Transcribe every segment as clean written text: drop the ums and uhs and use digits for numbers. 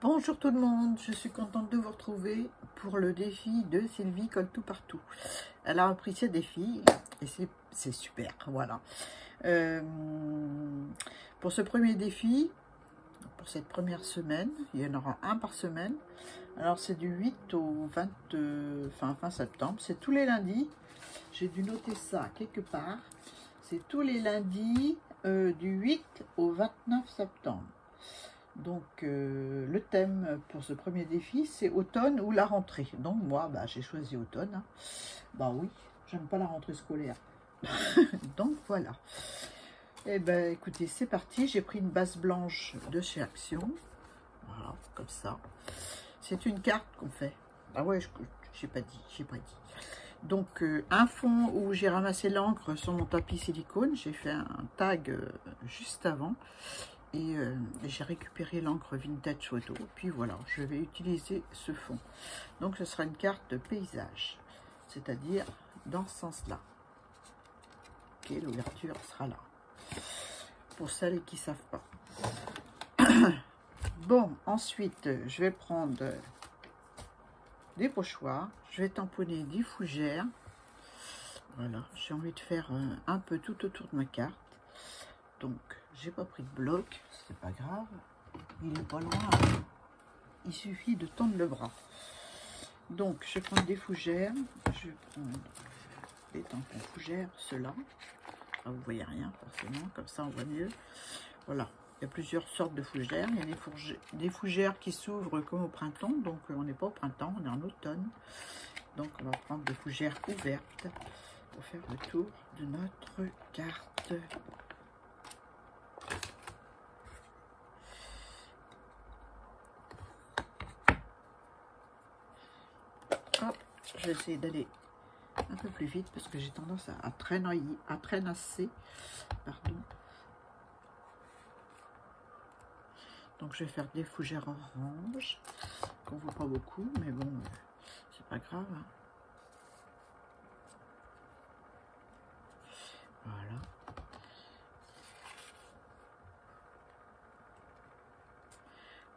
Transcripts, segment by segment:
Bonjour tout le monde, je suis contente de vous retrouver pour le défi de Sylvie Colle tout partout. Elle a repris ses défis et c'est super, voilà. Pour ce premier défi, pour cette première semaine, il y en aura un par semaine. Alors c'est du 8 au 20, fin septembre, c'est tous les lundis. J'ai dû noter ça quelque part. C'est tous les lundis du 8 au 29 septembre. Donc le thème pour ce premier défi, c'est automne ou la rentrée. Donc moi, j'ai choisi automne. Hein. Bah oui, j'aime pas la rentrée scolaire. Donc voilà. Et ben écoutez, c'est parti. J'ai pris une base blanche de chez Action. Voilà, comme ça. C'est une carte qu'on fait. Ah ouais, j'ai pas dit. Donc un fond où j'ai ramassé l'encre sur mon tapis silicone. J'ai fait un tag juste avant. Et j'ai récupéré l'encre vintage photo. Puis voilà, je vais utiliser ce fond. Donc ce sera une carte de paysage. C'est-à-dire dans ce sens-là. Ok, l'ouverture sera là. Pour celles qui ne savent pas. Bon, ensuite, je vais prendre des pochoirs. Je vais tamponner des fougères. Voilà, j'ai envie de faire un peu tout autour de ma carte. Donc, j'ai pas pris de bloc, c'est pas grave. Il est pas loin. Il suffit de tendre le bras. Donc, je vais prendre des fougères. Je vais prendre des tampons fougères, ceux-là. Ah, vous voyez rien, forcément. Comme ça, on voit mieux. Voilà. Il y a plusieurs sortes de fougères. Il y a des fougères qui s'ouvrent comme au printemps. Donc, on n'est pas au printemps, on est en automne. Donc, on va prendre des fougères ouvertes pour faire le tour de notre carte. Hop, je vais essayer d'aller un peu plus vite parce que j'ai tendance à traînasser. Pardon. Donc je vais faire des fougères orange qu'on voit pas beaucoup, mais bon, c'est pas grave. Hein. Voilà.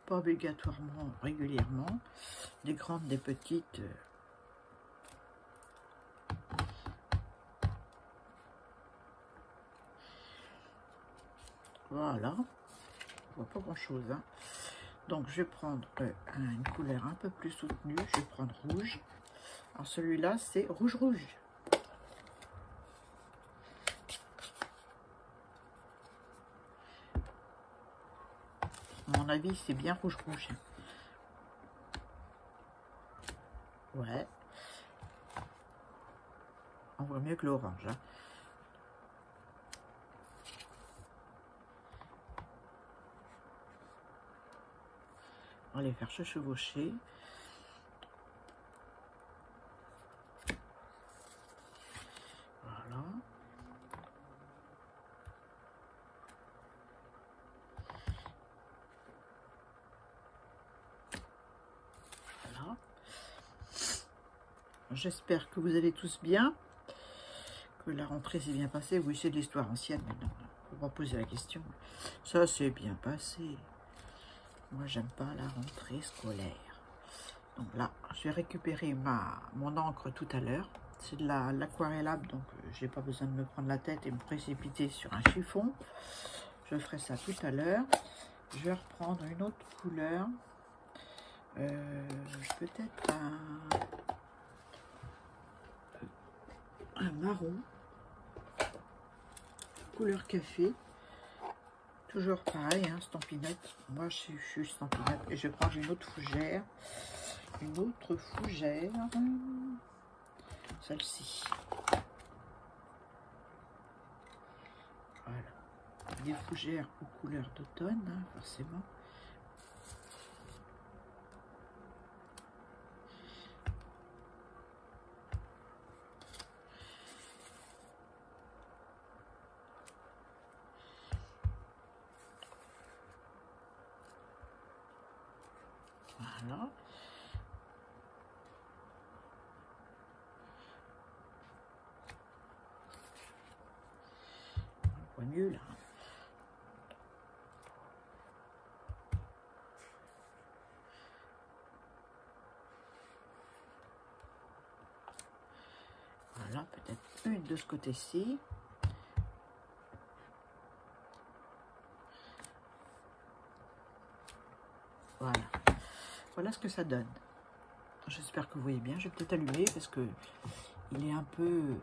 Pas obligatoirement régulièrement. Des grandes, des petites. Voilà. On voit pas grand chose. Hein. Donc je vais prendre une couleur un peu plus soutenue. Je vais prendre rouge. Alors celui-là, c'est rouge. À mon avis, c'est bien rouge. Ouais. On voit mieux que l'orange. Hein. On va les faire se chevaucher. Voilà. Voilà. J'espère que vous allez tous bien. Que la rentrée s'est bien passée. Oui, c'est de l'histoire ancienne maintenant. On va poser la question. Ça s'est bien passé. Moi, j'aime pas la rentrée scolaire. Donc là, je vais récupérer mon encre tout à l'heure. C'est de l'aquarellable, donc j'ai pas besoin de me prendre la tête et me précipiter sur un chiffon. Je ferai ça tout à l'heure. Je vais reprendre une autre couleur. Peut-être un marron. Couleur café. Toujours pareil, hein, stampinette. Moi, je suis stampinette. Et je vais prendre une autre fougère. Celle-ci. Voilà. Des fougères aux couleurs d'automne, hein, forcément. Voilà. On voit mieux là. Voilà, peut-être une de ce côté-ci. Voilà. Voilà ce que ça donne. J'espère que vous voyez bien. Je vais peut-être allumer parce que il est un peu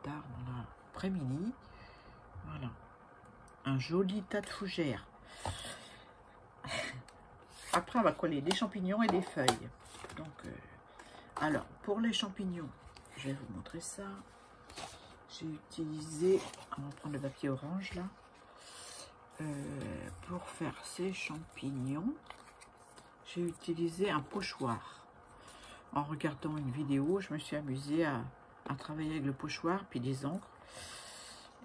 tard dans l'après-midi. Voilà. Un joli tas de fougères. Après, on va coller des champignons et des feuilles. Donc, alors, pour les champignons, je vais vous montrer ça. J'ai utilisé, on va prendre le papier orange là, pour faire ces champignons. J'ai utilisé un pochoir. En regardant une vidéo, je me suis amusée à travailler avec le pochoir, puis des encres.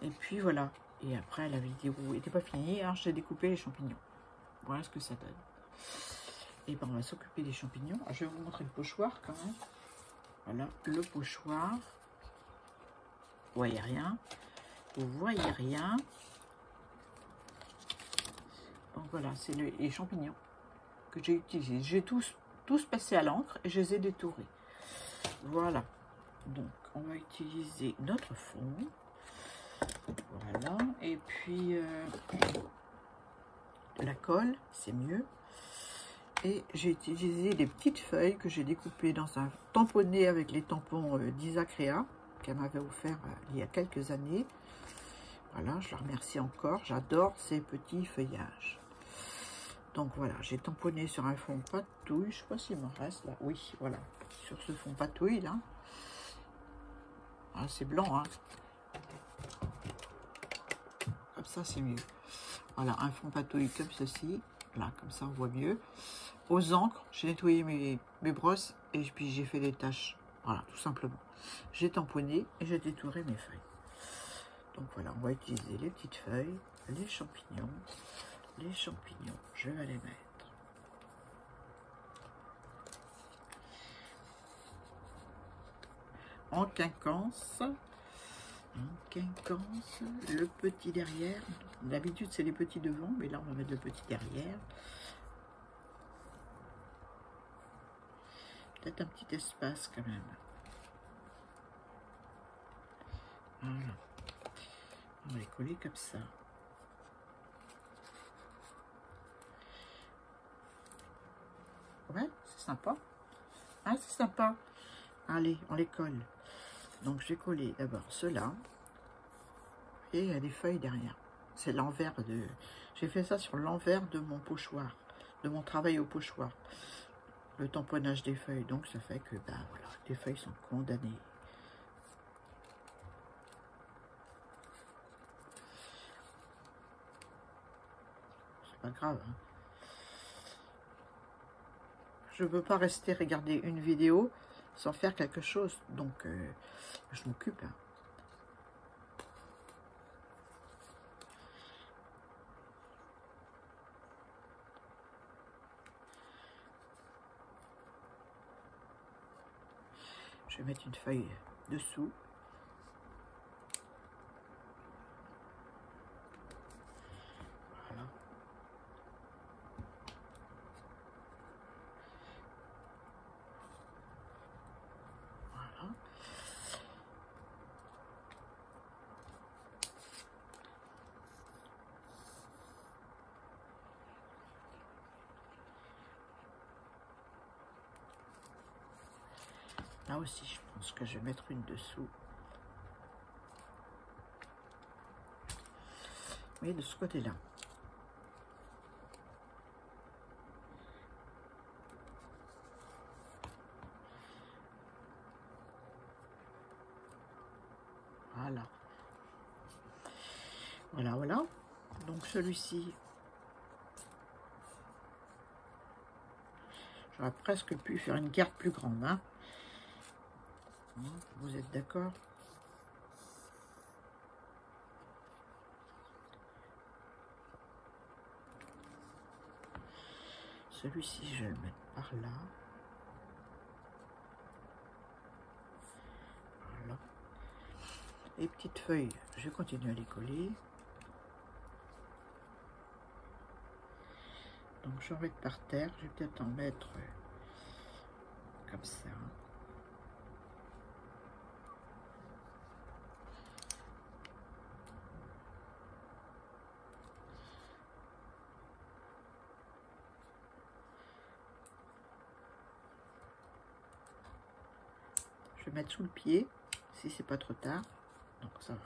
Et puis voilà. Et après, la vidéo n'était pas finie, alors j'ai découpé les champignons. Voilà ce que ça donne. Et ben on va s'occuper des champignons. Alors, je vais vous montrer le pochoir quand même. Voilà, le pochoir. Vous voyez rien. Vous voyez rien. Donc voilà, c'est les champignons que j'ai utilisés. J'ai tous passé à l'encre et je les ai détourés. Voilà. Donc on va utiliser notre fond. Voilà. Et puis la colle, c'est mieux. Et j'ai utilisé des petites feuilles que j'ai découpées dans un tamponné avec les tampons d'Isacrea qu'elle m'avait offert il y a quelques années. Voilà, je la remercie encore. J'adore ces petits feuillages. Donc voilà, j'ai tamponné sur un fond patouille. Je ne sais pas s'il m'en reste là. Oui, voilà. Sur ce fond patouille là. Ah, c'est blanc, hein. Comme ça, c'est mieux. Voilà, un fond patouille comme ceci. Là, comme ça, on voit mieux. Aux encres, j'ai nettoyé mes brosses et puis j'ai fait des taches. Voilà, tout simplement. J'ai tamponné et j'ai détouré mes feuilles. Donc voilà, on va utiliser les petites feuilles, les champignons. Les champignons, je vais les mettre. En quinconce. En quinconce, le petit derrière. D'habitude, c'est les petits devant, mais là, on va mettre le petit derrière. Peut-être un petit espace quand même. Voilà. On va les coller comme ça. Ouais, c'est sympa. Ah, c'est sympa. Allez, on les colle. Donc, j'ai collé d'abord ceux-là. Et il y a des feuilles derrière. C'est l'envers de... J'ai fait ça sur l'envers de mon pochoir. De mon travail au pochoir. Le tamponnage des feuilles. Donc, ça fait que, ben voilà, les feuilles sont condamnées. C'est pas grave, hein. Je ne veux pas rester regarder une vidéo sans faire quelque chose. Donc, je m'occupe. Hein. Je vais mettre une feuille dessous. Voilà. Voilà. Là aussi, je pense que je vais mettre une dessous. Oui, de ce côté-là. Voilà. Voilà, voilà. Donc celui-ci, j'aurais presque pu faire une carte plus grande. Hein. Vous êtes d'accord? Celui-ci, je vais le mettre par là. Voilà. Les petites feuilles, je vais continuer à les coller. Donc, je vais en mettre par terre. Je vais peut-être en mettre comme ça. vais mettre sous le pied, si c'est pas trop tard. Donc ça va.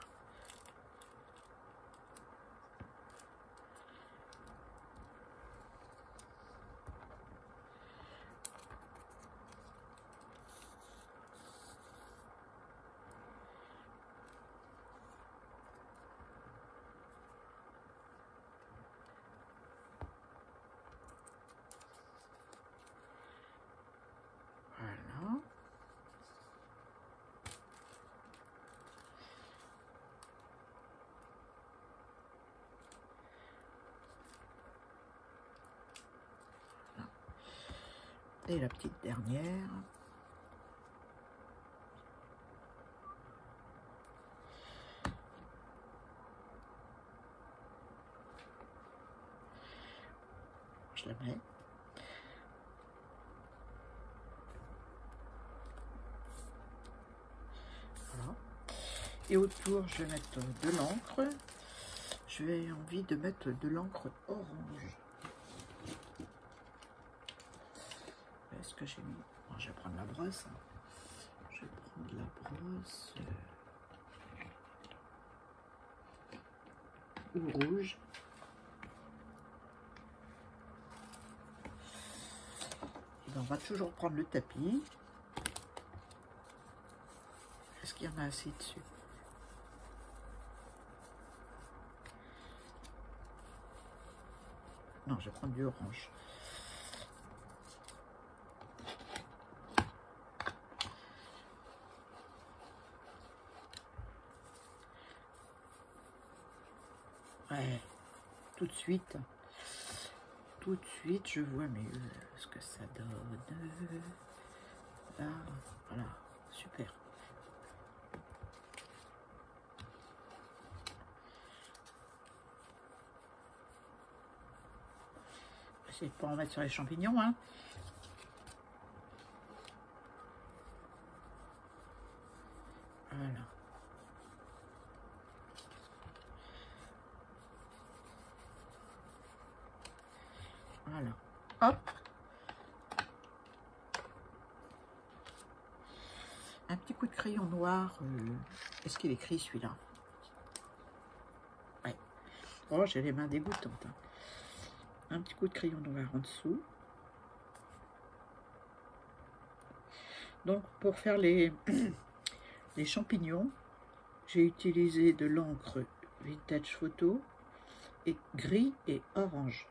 Voilà. Et la petite dernière. Je la mets. Voilà. Et autour, je vais mettre de l'encre. J'ai envie de mettre de l'encre orange. Est-ce que j'ai mis... Bon, je vais prendre la brosse. Je vais prendre la brosse ou rouge. Et ben, on va toujours prendre le tapis. Est-ce qu'il y en a assez dessus? Non, je vais prendre du orange. Ouais, tout de suite, je vois mieux ce que ça donne. Là, voilà, super. Essayez de pas en mettre sur les champignons, hein. Voilà. Voilà. Hop. Un petit coup de crayon noir. Est-ce qu'il écrit celui-là? Ouais. Oh, j'ai les mains dégoûtantes, hein. Un petit coup de crayon noir en dessous. Donc, pour faire les champignons, j'ai utilisé de l'encre Vintage Photo et gris et orange.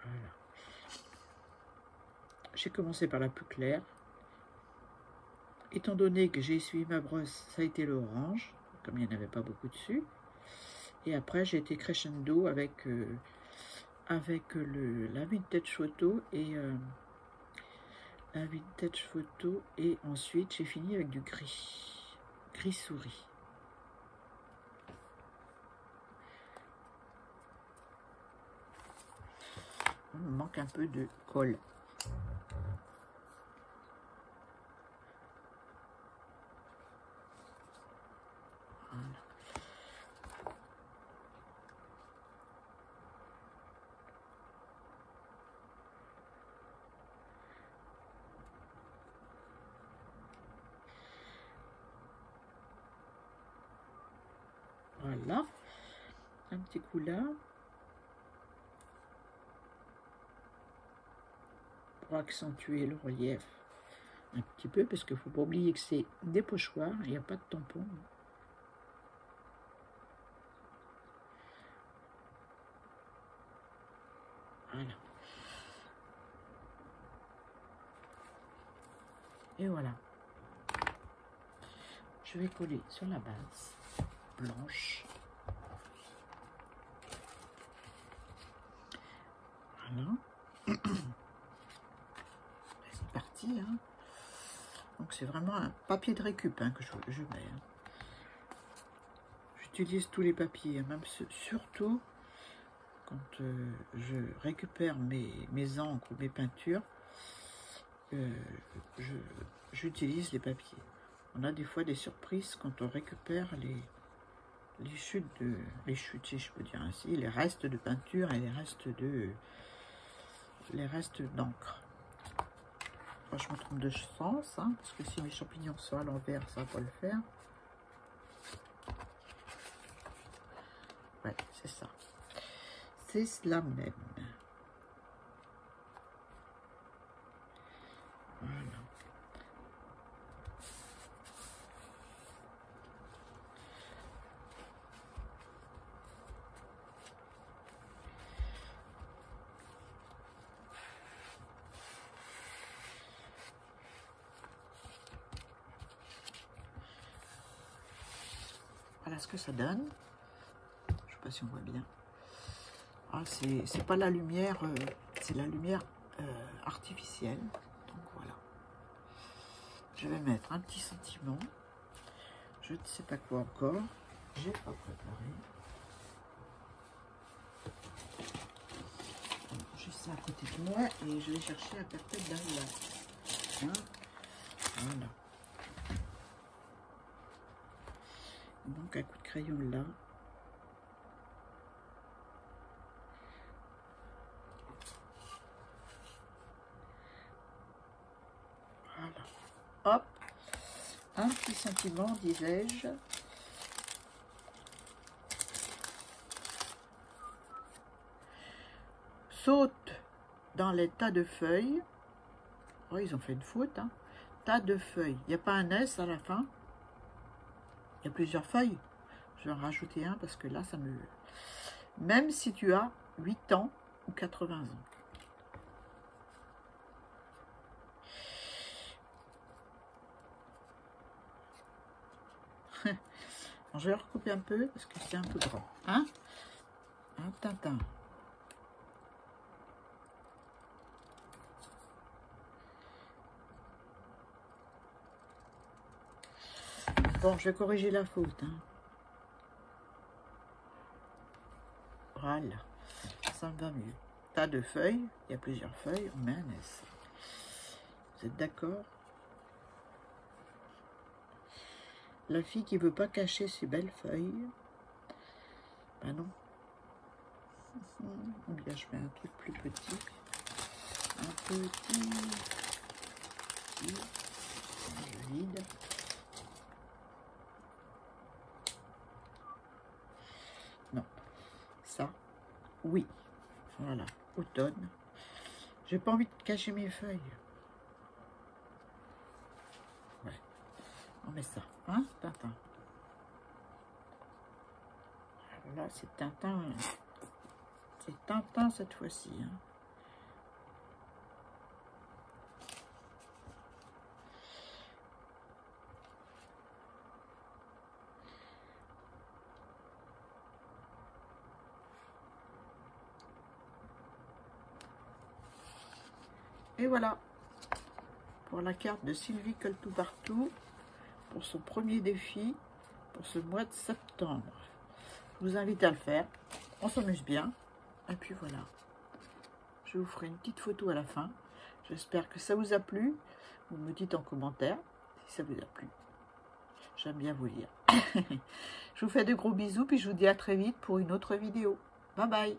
Voilà. J'ai commencé par la plus claire. Étant donné que j'ai essuyé ma brosse, ça a été l'orange, comme il n'y en avait pas beaucoup dessus. Et après, j'ai été crescendo avec, la Vintage Photo et ensuite j'ai fini avec du gris souris. Il me manque un peu de colle. Voilà. Voilà, un petit coup là, pour accentuer le relief un petit peu, parce qu'il ne faut pas oublier que c'est des pochoirs, il n'y a pas de tampon. Voilà. Et voilà. Je vais coller sur la base blanche. Voilà. C'est parti, hein. Donc c'est vraiment un papier de récup, hein, que je mets. Hein. J'utilise tous les papiers, hein, même surtout quand je récupère mes encres ou mes peintures, j'utilise les papiers. On a des fois des surprises quand on récupère les chutes, si je peux dire ainsi, les restes de peinture et les restes d'encre. Enfin, je me trompe de sens, hein, parce que si mes champignons sont à l'envers, ça va pas le faire. Ouais, c'est ça. C'est cela même. Voilà. Voilà ce que ça donne. Je ne sais pas si on voit bien. Ah, c'est pas la lumière, c'est la lumière artificielle. Donc voilà. Je vais mettre un petit sentiment. Je ne sais pas quoi encore. J'ai pas préparé. J'ai ça à côté de moi et je vais chercher la perpète derrière. Hein, voilà. Donc un coup de crayon là. Voilà. Hop. Un petit sentiment, disais-je. Saute dans les tas de feuilles. Oh, ils ont fait une faute. Hein. Tas de feuilles. Il n'y a pas un S à la fin. Il y a plusieurs feuilles. Je vais en rajouter un parce que là, ça me... Même si tu as 8 ans ou 80 ans. Bon, je vais recouper un peu parce que c'est un peu grand. Hein? Un Tintin. Bon, je vais corriger la faute. Hein. Voilà. Ça me va mieux. Tas de feuilles. Il y a plusieurs feuilles. On met un S. Vous êtes d'accord? La fille qui veut pas cacher ses belles feuilles. Ben non. Ou bien je mets un truc plus petit. Un petit. Je vide. Non. Ça. Oui. Voilà. Automne. J'ai pas envie de cacher mes feuilles. Ouais. On met ça. Hein, Tintin. Alors là, c'est Tintin. C'est Tintin cette fois-ci. Hein. Et voilà. Pour la carte de Sylvie Colle Tout Partout. Pour son premier défi. Pour ce mois de septembre. Je vous invite à le faire. On s'amuse bien. Et puis voilà. Je vous ferai une petite photo à la fin. J'espère que ça vous a plu. Vous me dites en commentaire si ça vous a plu. J'aime bien vous lire. Je vous fais de gros bisous. Puis je vous dis à très vite pour une autre vidéo. Bye bye.